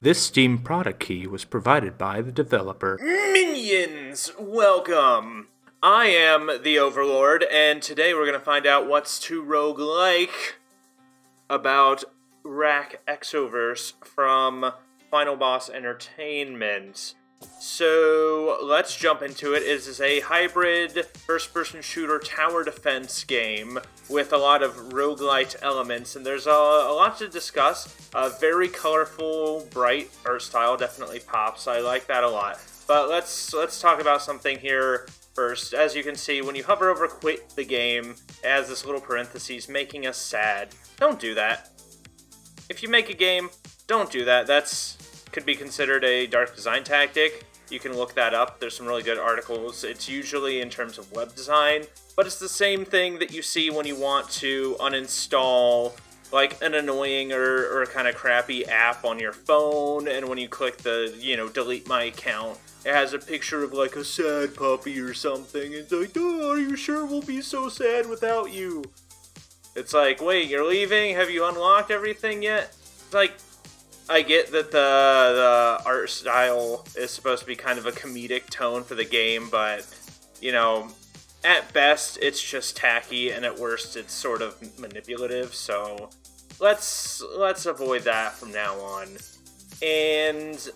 This Steam product key was provided by the developer. Minions, welcome! I am the Overlord, and today we're going to find out what's to roguelike about Wrack Exoverse from Final Boss Entertainment. So let's jump into it. It is a hybrid first-person shooter tower defense game with a lot of roguelite elements, and there's a lot to discuss. Very colorful, bright art style definitely pops. I like that a lot. But let's talk about something here first. As you can see, when you hover over quit the game, it has this little parentheses making us sad. Don't do that. If you make a game, don't do that. Could be considered a dark design tactic. You can look that up. There's some really good articles. It's usually in terms of web design, but it's the same thing that you see when you want to uninstall like an annoying or kind of crappy app on your phone, and when you click the, delete my account, it has a picture of like a sad puppy or something. It's like, oh, are you sure we'll be so sad without you? It's like, wait, you're leaving? Have you unlocked everything yet? It's like, I get that the art style is supposed to be kind of a comedic tone for the game, but, at best, it's just tacky, and at worst, it's sort of manipulative, so let's avoid that from now on. And,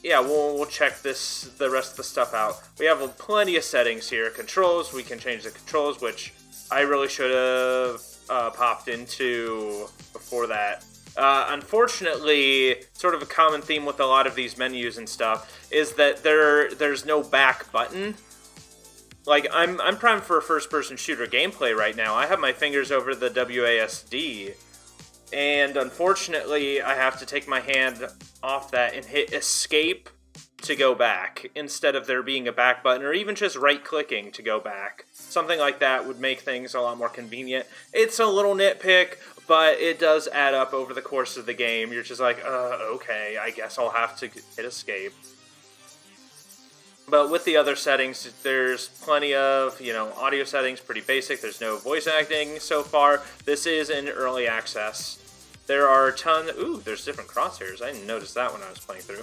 yeah, we'll check the rest of the stuff out. We have plenty of settings here. Controls, we can change the controls, which I really should have popped into before that. Unfortunately, sort of a common theme with a lot of these menus and stuff is that there's no back button. Like, I'm primed for a first-person shooter gameplay right now. I have my fingers over the WASD, and unfortunately, I have to take my hand off that and hit escape to go back, instead of there being a back button, or even just right-clicking to go back. Something like that would make things a lot more convenient. It's a little nitpick, but it does add up over the course of the game. You're just like, okay, I guess I'll have to hit escape. But with the other settings, there's plenty of, audio settings, pretty basic. There's no voice acting so far. This is in early access. There are a ton... Ooh, there's different crosshairs. I didn't notice that when I was playing through.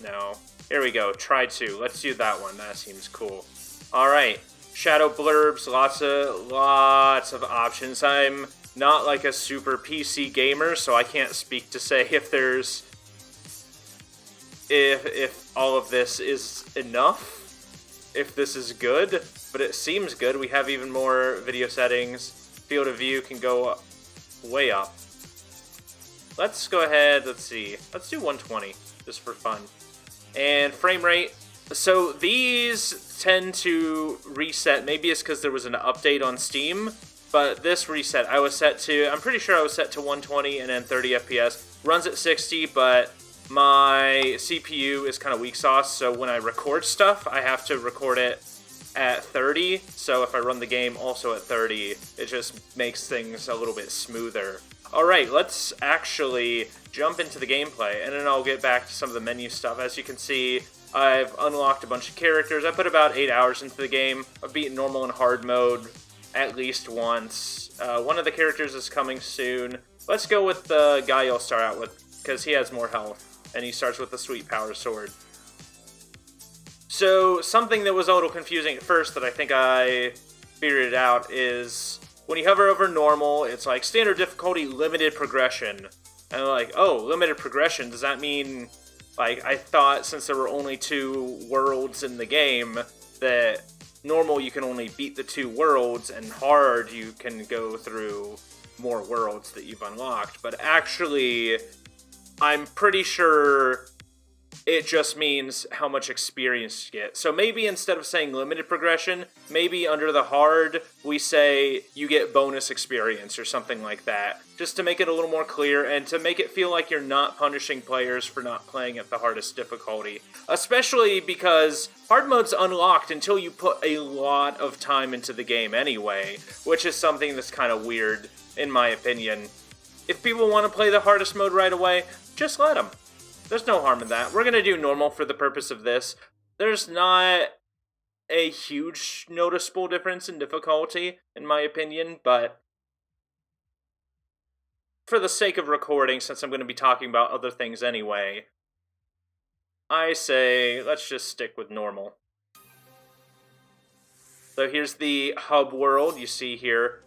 No. Here we go. Try to. Let's do that one. That seems cool. Alright. Shadow blurbs. Lots of options. I'm not like a super PC gamer, so I can't speak to say if there's... If all of this is enough. If this is good. But it seems good. We have even more video settings. Field of view can go way up. Let's go ahead, let's see. Let's do 120, just for fun. And frame rate. So these tend to reset. Maybe it's because there was an update on Steam, but this reset, I'm pretty sure I was set to 120 and then 30 FPS. Runs at 60, but my CPU is kind of weak sauce, so when I record stuff, I have to record it at 30. So if I run the game also at 30, it just makes things a little bit smoother. Alright, let's actually jump into the gameplay, and then I'll get back to some of the menu stuff. As you can see, I've unlocked a bunch of characters. I put about 8 hours into the game. I've beaten normal and hard mode at least once. One of the characters is coming soon. Let's go with the guy you'll start out with, because he has more health, and he starts with the sweet power sword. So, something that was a little confusing at first that I think I figured it out is... when you hover over normal, it's like standard difficulty, limited progression. And I'm like, oh, limited progression, does that mean, like, I thought since there were only 2 worlds in the game, that normal you can only beat the 2 worlds, and hard you can go through more worlds that you've unlocked. But actually, I'm pretty sure it just means how much experience you get. So maybe instead of saying limited progression, maybe under the hard, we say you get bonus experience or something like that. Just to make it a little more clear and to make it feel like you're not punishing players for not playing at the hardest difficulty. Especially because hard mode's unlocked until you put a lot of time into the game anyway, which is something that's kind of weird, in my opinion. If people want to play the hardest mode right away, just let them. There's no harm in that. We're going to do normal for the purpose of this. There's not a huge noticeable difference in difficulty, in my opinion, but for the sake of recording, since I'm going to be talking about other things anyway, I say let's just stick with normal. So here's the hub world. You see here,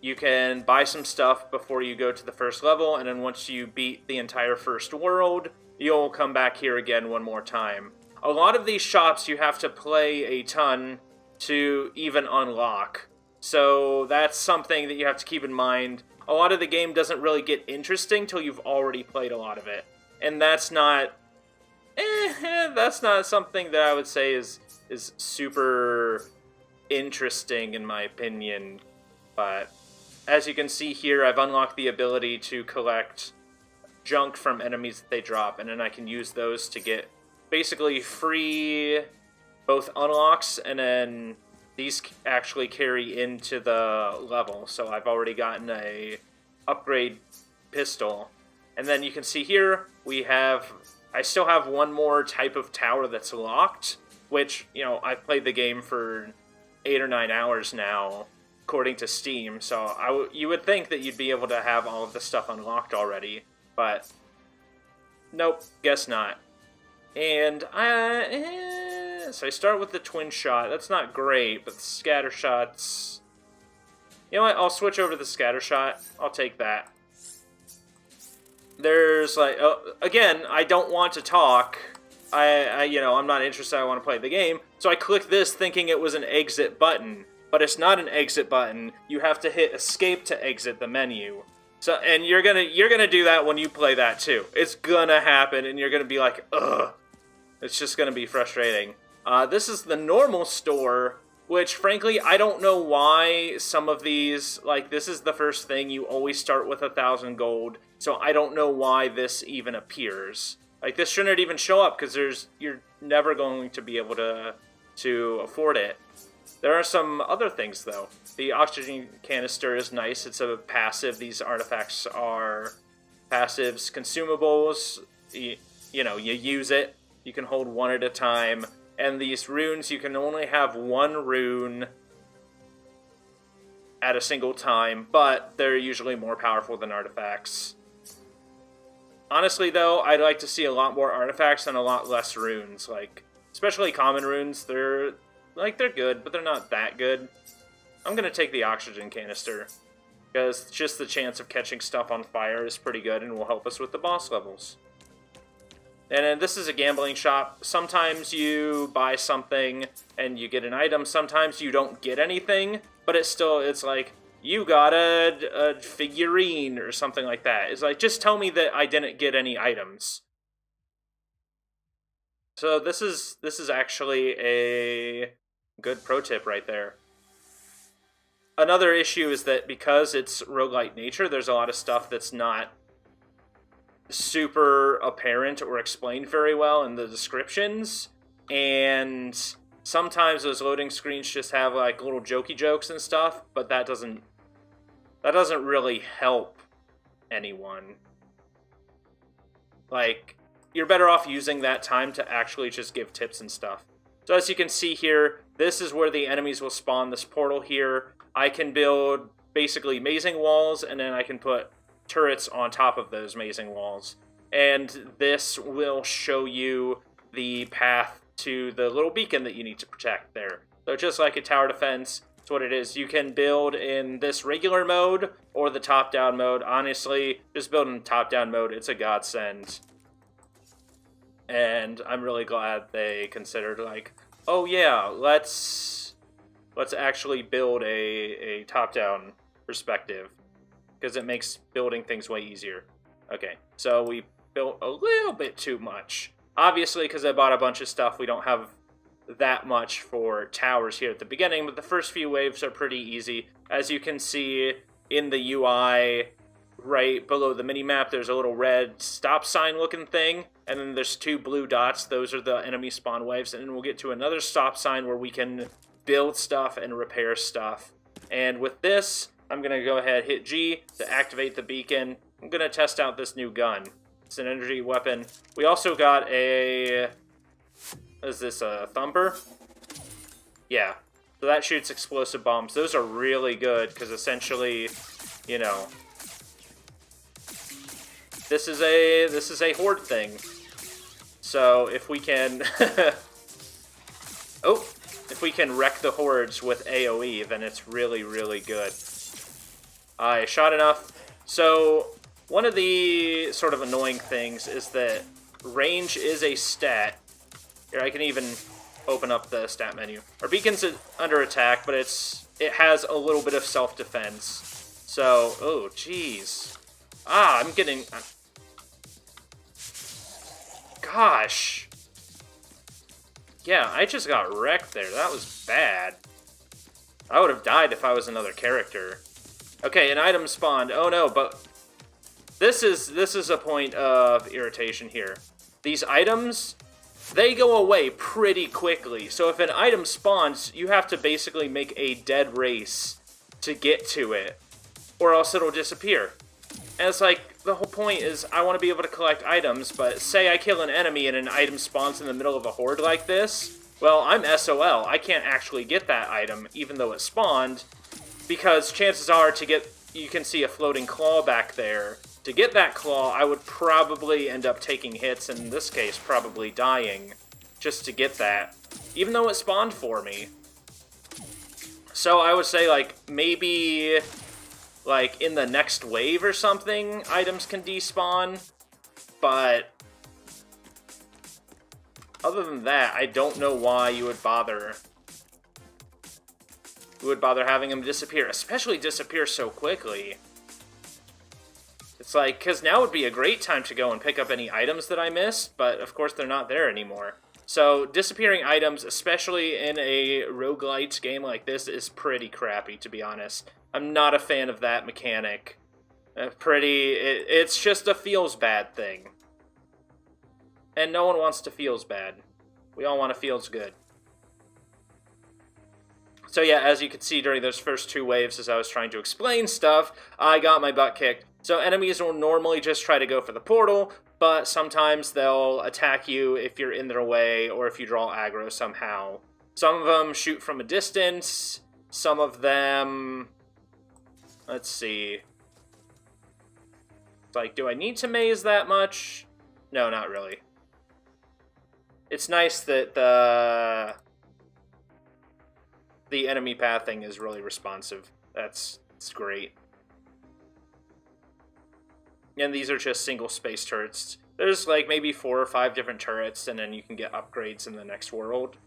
you can buy some stuff before you go to the first level, and then once you beat the entire first world, you'll come back here again one more time. A lot of these shops you have to play a ton to even unlock. So that's something that you have to keep in mind. A lot of the game doesn't really get interesting till you've already played a lot of it. And that's not something that I would say is super interesting in my opinion. But as you can see here, I've unlocked the ability to collect junk from enemies that they drop, and then I can use those to get basically free both unlocks, and then these actually carry into the level. So I've already gotten a upgrade pistol. And then you can see here, I still have one more type of tower that's locked, which, you know, I've played the game for 8 or 9 hours now, according to Steam, so you would think that you'd be able to have all of the stuff unlocked already, but nope, guess not. And so I start with the twin shot. That's not great, but the scatter shots, you know what, I'll switch over to the scatter shot. I'll take that. There's like, again, I don't want to talk. I'm not interested. I want to play the game. So I click this thinking it was an exit button, but it's not an exit button. You have to hit escape to exit the menu. So, and you're gonna do that when you play that too. It's gonna happen, and you're gonna be like, ugh. It's just gonna be frustrating. This is the normal store, which frankly, I don't know why some of these, like, this is the first thing. You always start with 1,000 gold, so I don't know why this even appears. Like, this shouldn't even show up, because you're never going to be able to afford it. There are some other things, though. The oxygen canister is nice. It's a passive. These artifacts are passives. Consumables, you use it. You can hold one at a time. And these runes, you can only have one rune at a single time, but they're usually more powerful than artifacts. Honestly, though, I'd like to see a lot more artifacts and a lot less runes. Like, especially common runes, they're good, but they're not that good. I'm gonna take the oxygen canister, because just the chance of catching stuff on fire is pretty good and will help us with the boss levels. And then this is a gambling shop. Sometimes you buy something and you get an item. Sometimes you don't get anything, but it's like, you got a figurine or something like that. It's like, just tell me that I didn't get any items. So this is actually a good pro tip right there. Another issue is that because it's roguelite nature, there's a lot of stuff that's not super apparent or explained very well in the descriptions, and sometimes those loading screens just have like little jokey jokes and stuff, but that doesn't really help anyone. Like, you're better off using that time to actually just give tips and stuff. So as you can see here, this is where the enemies will spawn, this portal here. I can build basically mazing walls, and then I can put turrets on top of those mazing walls. And this will show you the path to the little beacon that you need to protect there. So just like a tower defense, that's what it is. You can build in this regular mode or the top-down mode. Honestly, just build in top-down mode. It's a godsend. And I'm really glad they considered, like, oh yeah, let's actually build a top-down perspective, because it makes building things way easier. Okay, so we built a little bit too much. Obviously, because I bought a bunch of stuff, we don't have that much for towers here at the beginning, but the first few waves are pretty easy. As you can see in the UI, right below the minimap, there's a little red stop sign looking thing, and then there's 2 blue dots. Those are the enemy spawn waves, and then we'll get to another stop sign where we can build stuff and repair stuff. And with this, I'm going to go ahead, hit G to activate the beacon. I'm going to test out this new gun. It's an energy weapon. We also got a... Is this a thumper? Yeah. So that shoots explosive bombs. Those are really good, because essentially, you know, this is a horde thing. So if we can... oh! If we can wreck the hordes with AoE, then it's really, really good. I shot enough. So, one of the sort of annoying things is that range is a stat. Here, I can even open up the stat menu. Our beacon's under attack, but it has a little bit of self-defense. So, oh, jeez. Ah, I'm getting... Gosh. Yeah, I just got wrecked there. That was bad. I would have died if I was another character. Okay, an item spawned. Oh no, but this is a point of irritation here. These items, they go away pretty quickly. So if an item spawns, you have to basically make a dead race to get to it, or else it'll disappear. And it's like, the whole point is I want to be able to collect items, but say I kill an enemy and an item spawns in the middle of a horde like this, well, I'm SOL. I can't actually get that item, even though it spawned, because chances are you can see a floating claw back there. To get that claw, I would probably end up taking hits, and in this case, probably dying, just to get that, even though it spawned for me. So I would say, like, maybe... like, in the next wave or something, items can despawn, but other than that, I don't know why you would bother having them disappear, especially disappear so quickly. It's like, because now would be a great time to go and pick up any items that I missed, but of course they're not there anymore. So, disappearing items, especially in a roguelite game like this, is pretty crappy, to be honest. I'm not a fan of that mechanic. It's just a feels bad thing. And no one wants to feels bad. We all want to feels good. So yeah, as you can see during those first two waves as I was trying to explain stuff, I got my butt kicked. So enemies will normally just try to go for the portal, but sometimes they'll attack you if you're in their way or if you draw aggro somehow. Some of them shoot from a distance, some of them... let's see. It's like, do I need to maze that much? No, not really. It's nice that the enemy pathing is really responsive. It's great. And these are just single space turrets. There's like maybe 4 or 5 different turrets, and then you can get upgrades in the next world.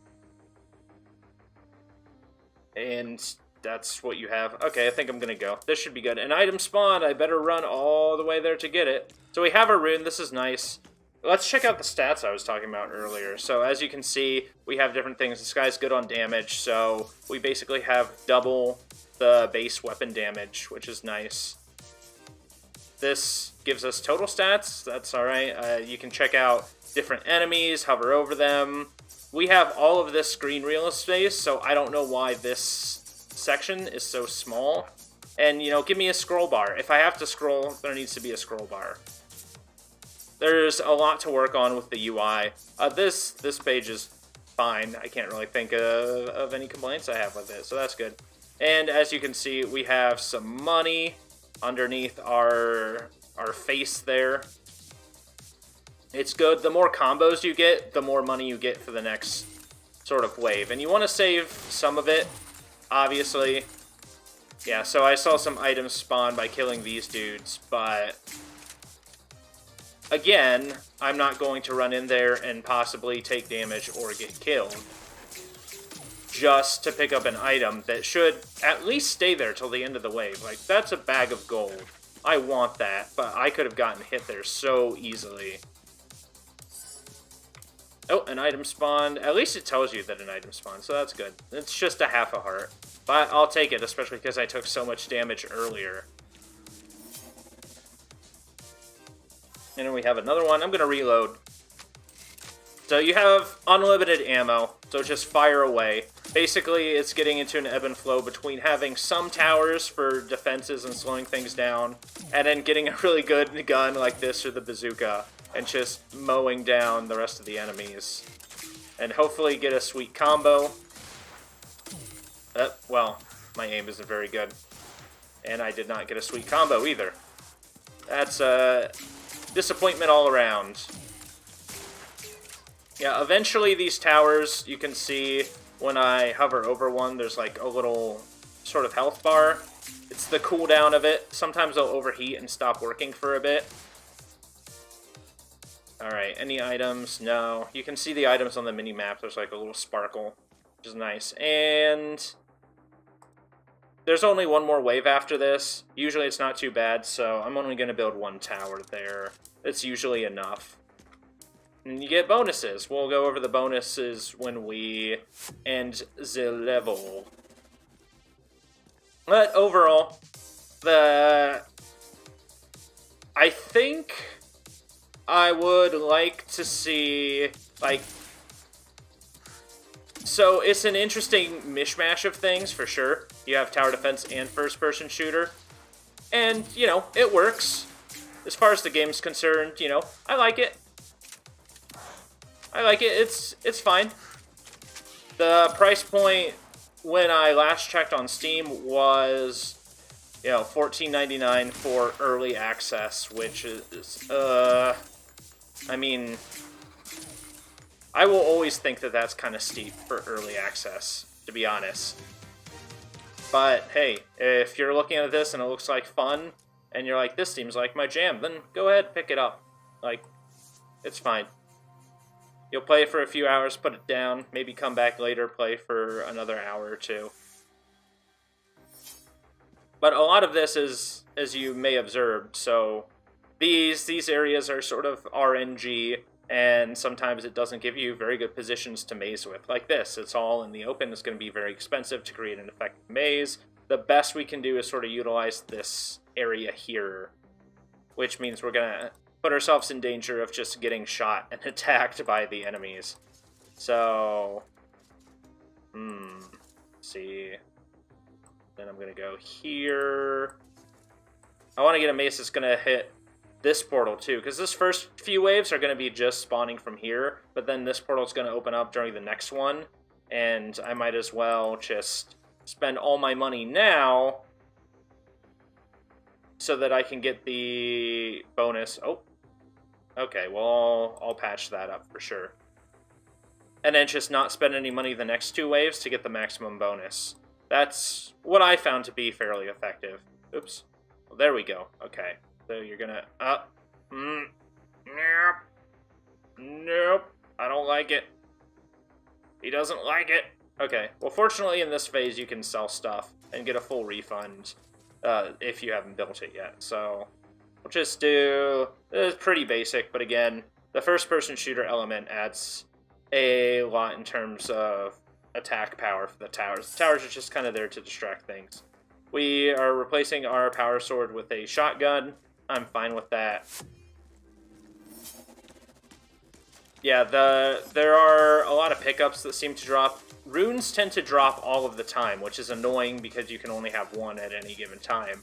And that's what you have. Okay, I think I'm gonna go. This should be good. An item spawned. I better run all the way there to get it. So we have a rune. This is nice. Let's check out the stats I was talking about earlier. So as you can see, we have different things. This guy's good on damage, so we basically have double the base weapon damage, which is nice. This gives us total stats. That's alright. You can check out different enemies, hover over them. We have all of this screen real estate, so I don't know why this section is so small. And, you know, give me a scroll bar. If I have to scroll, there needs to be a scroll bar. There's a lot to work on with the UI. This page is fine. I can't really think of any complaints I have with it, so that's good. And as you can see, we have some money underneath our face there. It's good. The more combos you get, the more money you get for the next sort of wave. And you want to save some of it, obviously. Yeah, so I saw some items spawn by killing these dudes, but again, I'm not going to run in there and possibly take damage or get killed just to pick up an item that should at least stay there till the end of the wave. Like, that's a bag of gold. I want that, but I could have gotten hit there so easily. Oh, an item spawned. At least it tells you that an item spawned, so that's good. It's just a half a heart. But I'll take it, especially because I took so much damage earlier. And then we have another one. I'm going to reload. So you have unlimited ammo, so just fire away. Basically, it's getting into an ebb and flow between having some towers for defenses and slowing things down, and then getting a really good gun like this or the bazooka, and just mowing down the rest of the enemies. And hopefully get a sweet combo. Well, my aim isn't very good. And I did not get a sweet combo either. That's disappointment all around. Yeah, eventually these towers, you can see when I hover over one, there's like a little sort of health bar. It's the cooldown of it. Sometimes they'll overheat and stop working for a bit. Alright, any items? No. You can see the items on the mini-map. There's like a little sparkle, which is nice. And there's only one more wave after this. Usually it's not too bad, so I'm only going to build one tower there. It's usually enough. And you get bonuses. We'll go over the bonuses when we end the level. But overall, I think I would like to see, like... So it's an interesting mishmash of things, for sure. You have tower defense and first-person shooter. And, you know, it works. As far as the game's concerned, you know, I like it. I like it. It's fine. The price point when I last checked on Steam was, you know, $14.99 for early access, which is, I mean, I will always think that that's kind of steep for early access, to be honest. But hey, if you're looking at this and it looks like fun, and you're like, this seems like my jam, then go ahead, pick it up. Like, it's fine. You'll play for a few hours, put it down, maybe come back later, play for another hour or two. But a lot of this is, as you may have observed, so these areas are sort of RNG, and sometimes it doesn't give you very good positions to maze with. Like this, it's all in the open, it's going to be very expensive to create an effective maze. The best we can do is sort of utilize this area here, which means we're going to put ourselves in danger of just getting shot and attacked by the enemies. So, see. Then I'm going to go here. I want to get a mace that's going to hit this portal too, because this first few waves are going to be just spawning from here, but then this portal is going to open up during the next one, and I might as well just spend all my money now so that I can get the bonus. Oh, okay, well, I'll patch that up for sure. And then just not spend any money the next two waves to get the maximum bonus. That's what I found to be fairly effective. Oops. Well, there we go. Okay. So you're gonna... Nope. Nope. I don't like it. He doesn't like it. Okay. Well, fortunately, in this phase, you can sell stuff and get a full refund if you haven't built it yet. So we'll just do... It's pretty basic, but again, the first-person shooter element adds a lot in terms of attack power for the towers. The towers are just kind of there to distract things. We are replacing our power sword with a shotgun. I'm fine with that. Yeah, there are a lot of pickups that seem to drop. Runes tend to drop all of the time, which is annoying because you can only have one at any given time.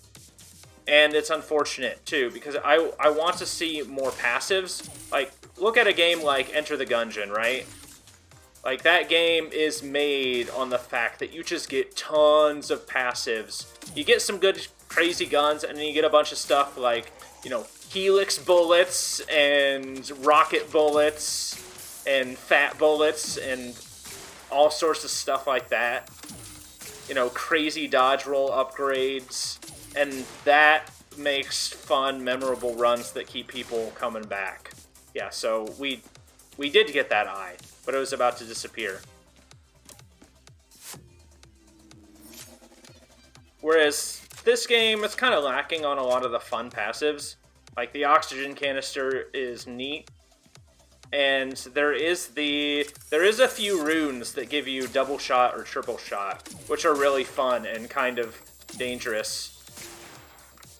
And it's unfortunate, too, because I want to see more passives. Like, look at a game like Enter the Gungeon, right? Like, that game is made on the fact that you just get tons of passives. You get some good, crazy guns, and then you get a bunch of stuff like, you know, helix bullets, and rocket bullets, and fat bullets, and all sorts of stuff like that. You know, crazy dodge roll upgrades, and that makes fun, memorable runs that keep people coming back. Yeah, so we did get that eye, but it was about to disappear. Whereas this game is kind of lacking on a lot of the fun passives. Like, the oxygen canister is neat, and there is a few runes that give you double shot or triple shot, which are really fun and kind of dangerous.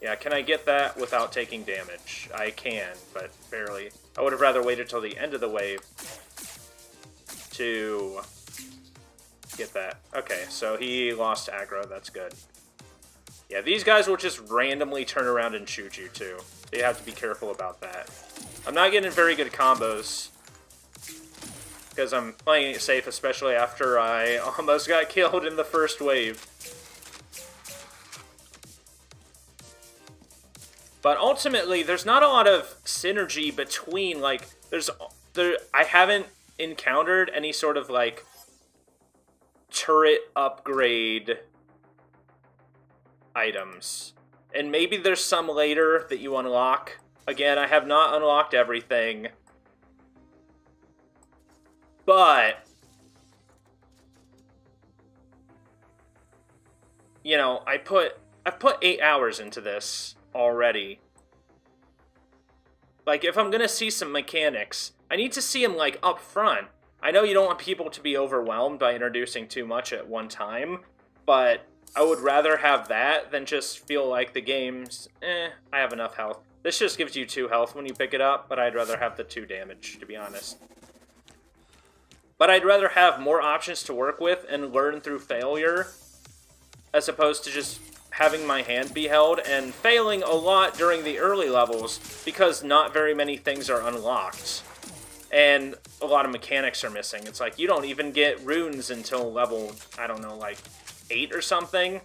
Yeah, can I get that without taking damage? I can, but barely. I would have rather waited till the end of the wave to get that. Okay, so he lost aggro, that's good. Yeah, these guys will just randomly turn around and shoot you, too. So you have to be careful about that. I'm not getting very good combos, because I'm playing it safe, especially after I almost got killed in the first wave. But ultimately, there's not a lot of synergy between, like, I haven't encountered any sort of, like, turret upgrade items. And maybe there's some later that you unlock. Again, I have not unlocked everything. But, you know, I've put 8 hours into this already. Like, if I'm gonna see some mechanics, I need to see them, like, up front. I know you don't want people to be overwhelmed by introducing too much at one time, but I would rather have that than just feel like the game's, I have enough health. This just gives you 2 health when you pick it up, but I'd rather have the 2 damage, to be honest. But I'd rather have more options to work with and learn through failure, as opposed to just having my hand be held and failing a lot during the early levels because not very many things are unlocked. And a lot of mechanics are missing. It's like, you don't even get runes until level, I don't know, like 8 or something,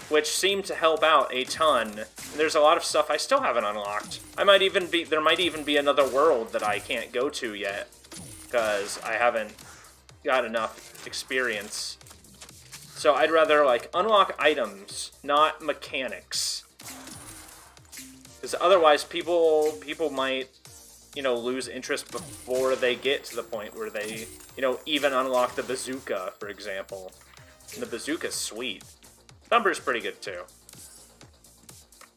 which seem to help out a ton. And there's a lot of stuff I still haven't unlocked. There might even be another world that I can't go to yet, because I haven't got enough experience. So I'd rather, like, unlock items, not mechanics. Because otherwise people might, you know, lose interest before they get to the point where they, you know, even unlock the bazooka, for example. And the bazooka's sweet. Thumper's pretty good, too.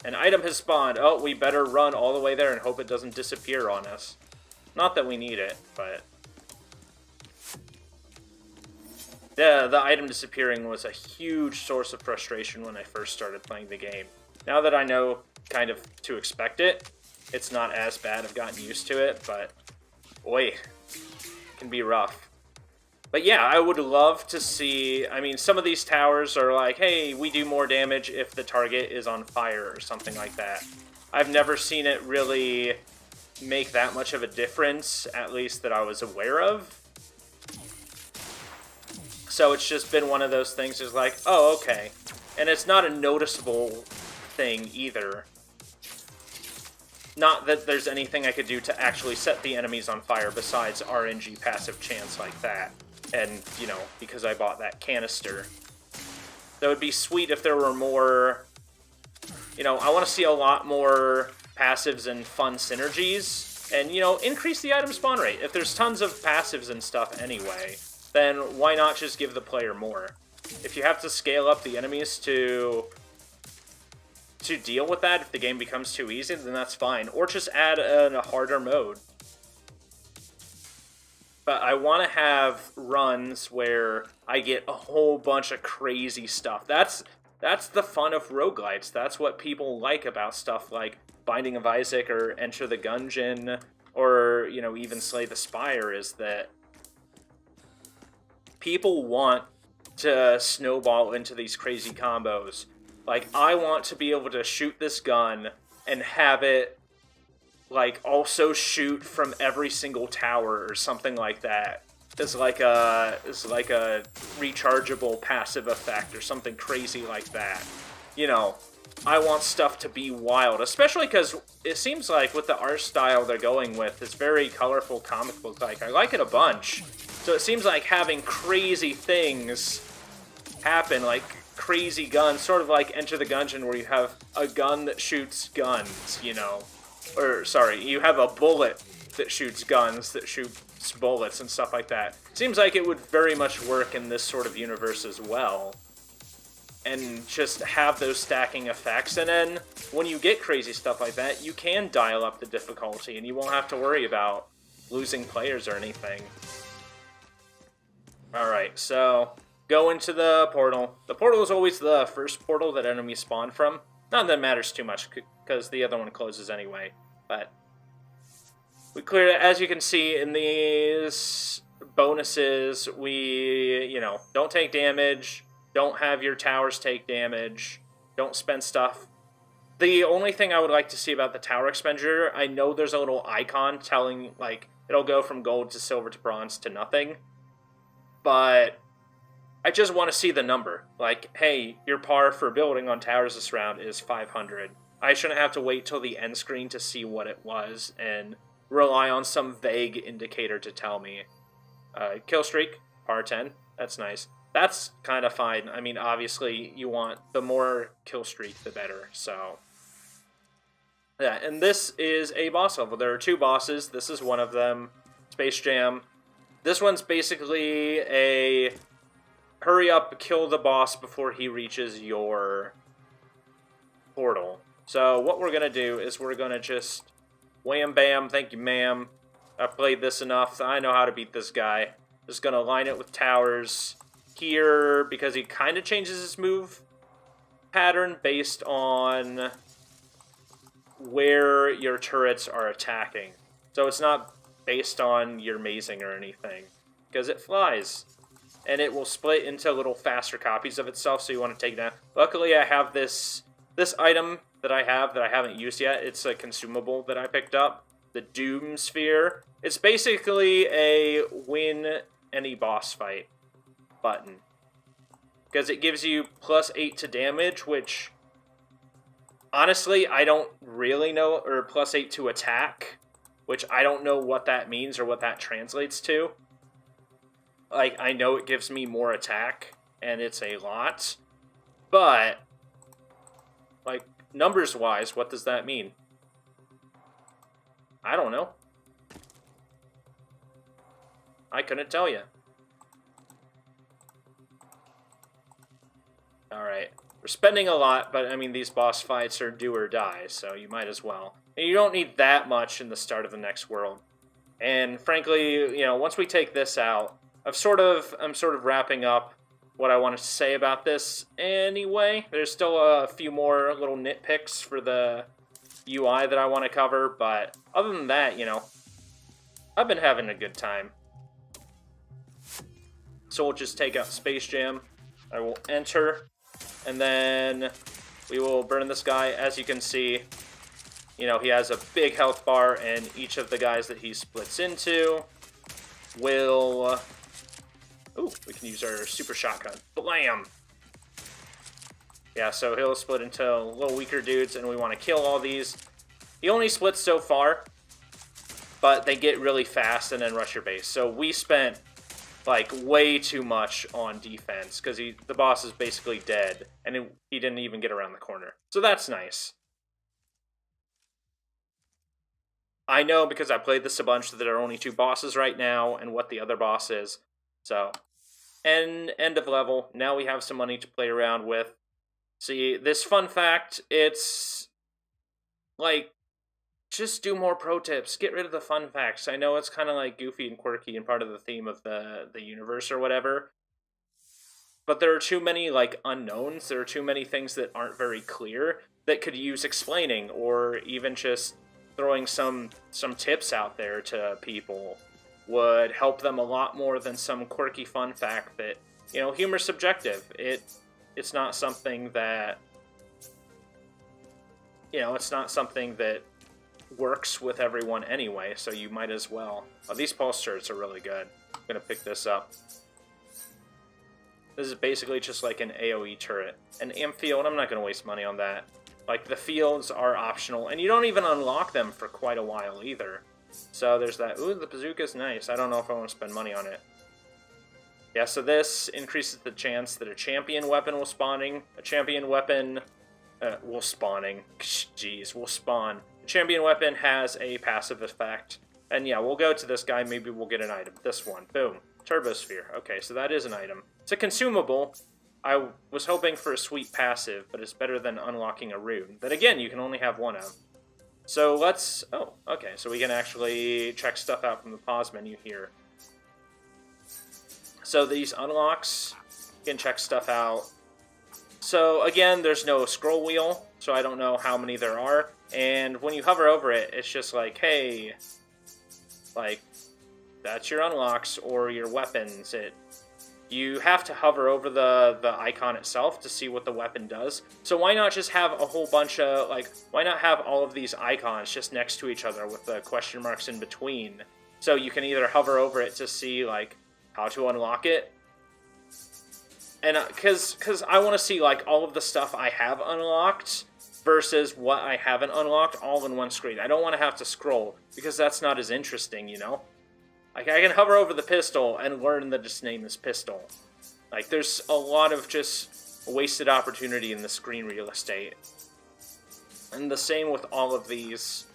An item has spawned. Oh, we better run all the way there and hope it doesn't disappear on us. Not that we need it, but... yeah, the item disappearing was a huge source of frustration when I first started playing the game. Now that I know kind of to expect it, it's not as bad. I've gotten used to it, but boy, it can be rough. But yeah, I would love to see, I mean, some of these towers are like, hey, we do more damage if the target is on fire or something like that. I've never seen it really make that much of a difference, at least that I was aware of. So it's just been one of those things is like, oh, okay. And it's not a noticeable thing either. Not that there's anything I could do to actually set the enemies on fire besides RNG passive chance like that. And, you know, because I bought that canister. That would be sweet if there were more... you know, I want to see a lot more passives and fun synergies. And, you know, increase the item spawn rate. If there's tons of passives and stuff anyway, then why not just give the player more? If you have to scale up the enemies to deal with that, if the game becomes too easy, then that's fine. Or just add a harder mode. But I want to have runs where I get a whole bunch of crazy stuff. That's the fun of roguelites. That's what people like about stuff like Binding of Isaac or Enter the Gungeon or, you know, even Slay the Spire, is that people want to snowball into these crazy combos. Like, I want to be able to shoot this gun and have it, like, also shoot from every single tower or something like that. It's like a rechargeable passive effect or something crazy like that. You know, I want stuff to be wild, especially because it seems like with the art style they're going with, it's very colorful comic book-like. I like it a bunch. So it seems like having crazy things happen, like crazy guns, sort of like Enter the Gungeon, where you have a gun that shoots guns, you know. Or, sorry, you have a bullet that shoots guns that shoots bullets and stuff like that. Seems like it would very much work in this sort of universe as well. And just have those stacking effects, and then when you get crazy stuff like that, you can dial up the difficulty, and you won't have to worry about losing players or anything. Alright, so go into the portal. The portal is always the first portal that enemies spawn from. Not that it matters too much, because the other one closes anyway. But we cleared it. As you can see in these bonuses, we, you know, don't take damage, don't have your towers take damage, don't spend stuff. The only thing I would like to see about the tower expenditure, I know there's a little icon telling, like, it'll go from gold to silver to bronze to nothing. But I just want to see the number. Like, hey, your par for building on towers this round is 500. I shouldn't have to wait till the end screen to see what it was and rely on some vague indicator to tell me. Kill streak, par 10. That's nice. That's kind of fine. I mean, obviously, you want the more kill streak, the better. So, yeah. And this is a boss level. There are 2 bosses. This is one of them. Space Jam. This one's basically a hurry up, kill the boss before he reaches your portal. So what we're going to do is we're going to just wham bam, thank you ma'am. I've played this enough. I know how to beat this guy. Just going to line it with towers here because he kind of changes his move pattern based on where your turrets are attacking. So it's not based on your mazing or anything because it flies. And it will split into little faster copies of itself, so you want to take that. Luckily, I have this item that I haven't used yet. It's a consumable that I picked up, the Doom Sphere. It's basically a win any boss fight button. Because it gives you +8 to damage, which, honestly, I don't really know, or +8 to attack, which I don't know what that means or what that translates to. Like, I know it gives me more attack, and it's a lot, but, like, numbers-wise, what does that mean? I don't know. I couldn't tell you. Alright. We're spending a lot, but, I mean, these boss fights are do or die, so you might as well. And you don't need that much in the start of the next world. And, frankly, you know, once we take this out, I'm sort of wrapping up what I wanted to say about this anyway. There's still a few more little nitpicks for the UI that I want to cover, but other than that, you know, I've been having a good time. So we'll just take out Space Jam. I will enter, and then we will burn this guy. As you can see, you know, he has a big health bar, and each of the guys that he splits into will... Ooh, we can use our super shotgun. Blam! Yeah, so he'll split into little weaker dudes, and we want to kill all these. He only splits so far, but they get really fast and then rush your base. So we spent, like, way too much on defense, because the boss is basically dead, and he didn't even get around the corner. So that's nice. I know, because I played this a bunch, that there are only 2 bosses right now, and what the other boss is. So, end of level. Now we have some money to play around with. See, this fun fact, it's, like, just do more pro tips. Get rid of the fun facts. I know it's kind of, like, goofy and quirky and part of the theme of the universe or whatever. But there are too many, like, unknowns. There are too many things that aren't very clear that could use explaining, or even just throwing some tips out there to people would help them a lot more than some quirky fun fact that, you know, humor's subjective. It's not something that, you know, it's not something that works with everyone anyway, so you might as well. Oh, these pulse turrets are really good. I'm gonna pick this up. This is basically just like an AoE turret. An amp field, I'm not gonna waste money on that. Like, the fields are optional, and you don't even unlock them for quite a while either. So there's that. Ooh, the bazooka's nice. I don't know if I want to spend money on it. Yeah, so this increases the chance that a champion weapon will spawning. A champion weapon will spawning. Jeez, will spawn. A champion weapon has a passive effect. And yeah, we'll go to this guy. Maybe we'll get an item. This one. Boom. Turbosphere. Okay, so that is an item. It's a consumable. I was hoping for a sweet passive, but it's better than unlocking a rune. That, again, you can only have one of. So let's... Oh, okay. So we can actually check stuff out from the pause menu here. So these unlocks, you can check stuff out. So again, there's no scroll wheel, so I don't know how many there are. And when you hover over it, it's just like, hey, like, that's your unlocks or your weapons. You have to hover over the icon itself to see what the weapon does. So why not just have a whole bunch of, like, why not have all of these icons just next to each other with the question marks in between? So you can either hover over it to see, like, how to unlock it. And because I want to see, like, all of the stuff I have unlocked versus what I haven't unlocked all in one screen. I don't want to have to scroll, because that's not as interesting, you know? Like, I can hover over the pistol and learn that its name is Pistol. Like, there's a lot of just wasted opportunity in the screen real estate. And the same with all of these,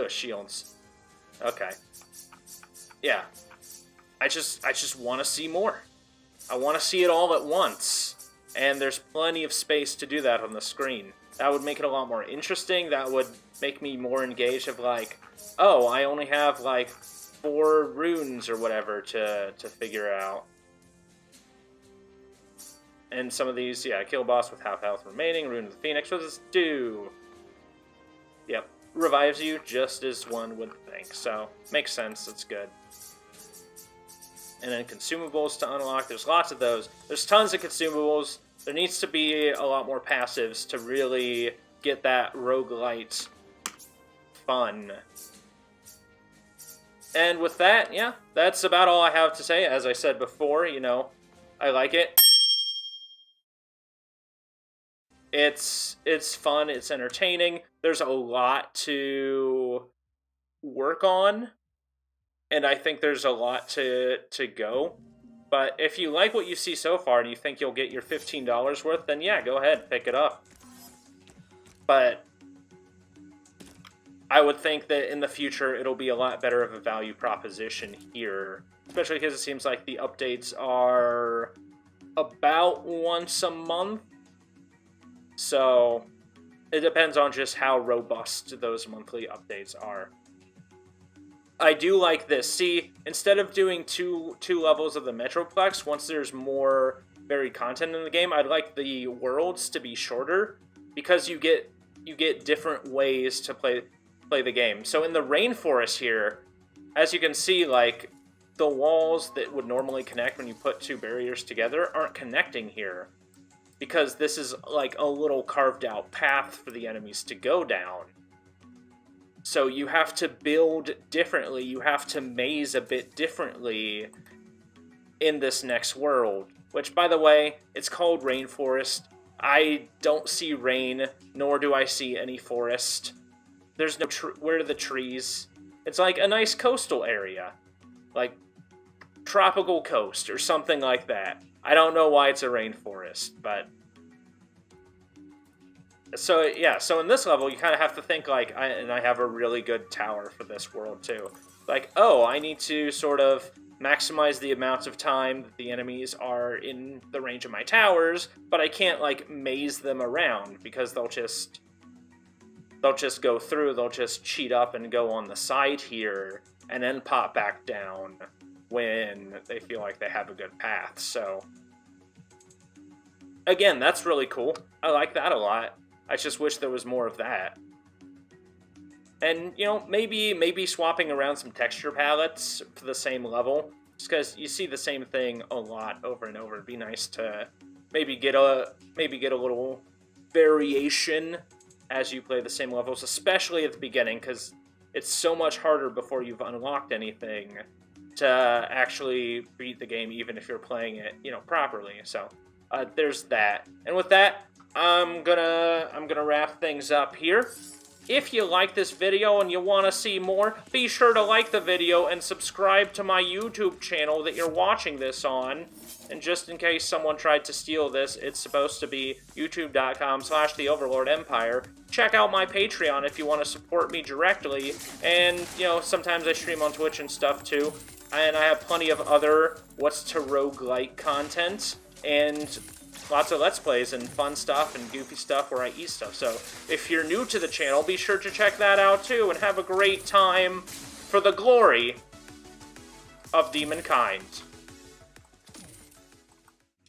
shields. Okay. Yeah. I just want to see more. I want to see it all at once. And there's plenty of space to do that on the screen. That would make it a lot more interesting. That would make me more engaged of like, oh, I only have like 4 runes or whatever to figure out. And some of these, yeah, kill boss with half health remaining. Rune of the Phoenix. What does this do? Yep. Revives you just as one would think. So, makes sense. It's good. And then consumables to unlock. There's lots of those. There's tons of consumables. There needs to be a lot more passives to really get that roguelite fun. And with that, yeah, that's about all I have to say. As I said before, you know, I like it. It's fun, it's entertaining. There's a lot to work on, and I think there's a lot to go. But if you like what you see so far and you think you'll get your $15 worth, then yeah, go ahead, pick it up. But I would think that in the future it'll be a lot better of a value proposition here. Especially because it seems like the updates are about once a month. So it depends on just how robust those monthly updates are. I do like this. See, instead of doing two levels of the Metroplex, once there's more varied content in the game, I'd like the worlds to be shorter because you get different ways to play the game. So in the rainforest here, as you can see, like the walls that would normally connect when you put 2 barriers together aren't connecting here because this is like a little carved out path for the enemies to go down. So you have to build differently, you have to maze a bit differently in this next world. Which, by the way, it's called Rainforest. I don't see rain, nor do I see any forest. There's no where are the trees? It's like a nice coastal area. Like, tropical coast, or something like that. I don't know why it's a rainforest, but... So, yeah, so in this level, you kind of have to think, like, I have a really good tower for this world, too. Like, oh, I need to sort of maximize the amount of time that the enemies are in the range of my towers, but I can't, like, maze them around, because they'll just go through, they'll just cheat up and go on the side here, and then pop back down when they feel like they have a good path, so... Again, that's really cool. I like that a lot. I just wish there was more of that. And, you know, maybe swapping around some texture palettes for the same level. Just because you see the same thing a lot over and over. It'd be nice to maybe get a little variation as you play the same levels, especially at the beginning, because it's so much harder before you've unlocked anything to actually beat the game, even if you're playing it, you know, properly. So there's that. And with that, I'm gonna wrap things up here. If you like this video and you want to see more, be sure to like the video and subscribe to my YouTube channel that you're watching this on. And just in case someone tried to steal this, it's supposed to be youtube.com/theoverlordempire. Check out my Patreon if you want to support me directly. And, you know, sometimes I stream on Twitch and stuff too. And I have plenty of other What's to Roguelike content. And lots of Let's Plays and fun stuff and goofy stuff where I eat stuff. So if you're new to the channel, be sure to check that out too and have a great time for the glory of demonkind.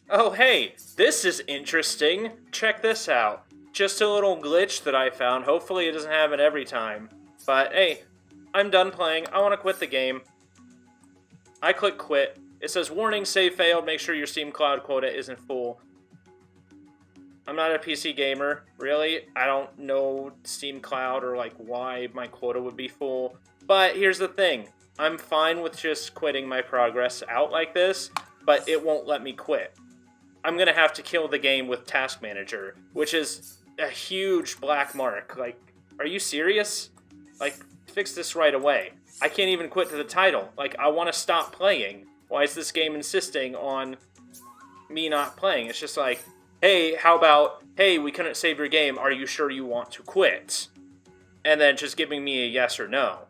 Oh hey, this is interesting. Check this out. Just a little glitch that I found. Hopefully it doesn't happen every time. But hey, I'm done playing. I want to quit the game. I click quit. It says, warning, save failed. Make sure your Steam Cloud quota isn't full. I'm not a PC gamer, really. I don't know Steam Cloud or like why my quota would be full. But here's the thing. I'm fine with just quitting my progress out like this, but it won't let me quit. I'm gonna have to kill the game with Task Manager, which is a huge black mark. Like, are you serious? Like, fix this right away. I can't even quit to the title. Like, I want to stop playing. Why is this game insisting on me not playing? It's just like, hey, how about, hey, we couldn't save your game. Are you sure you want to quit? And then just giving me a yes or no.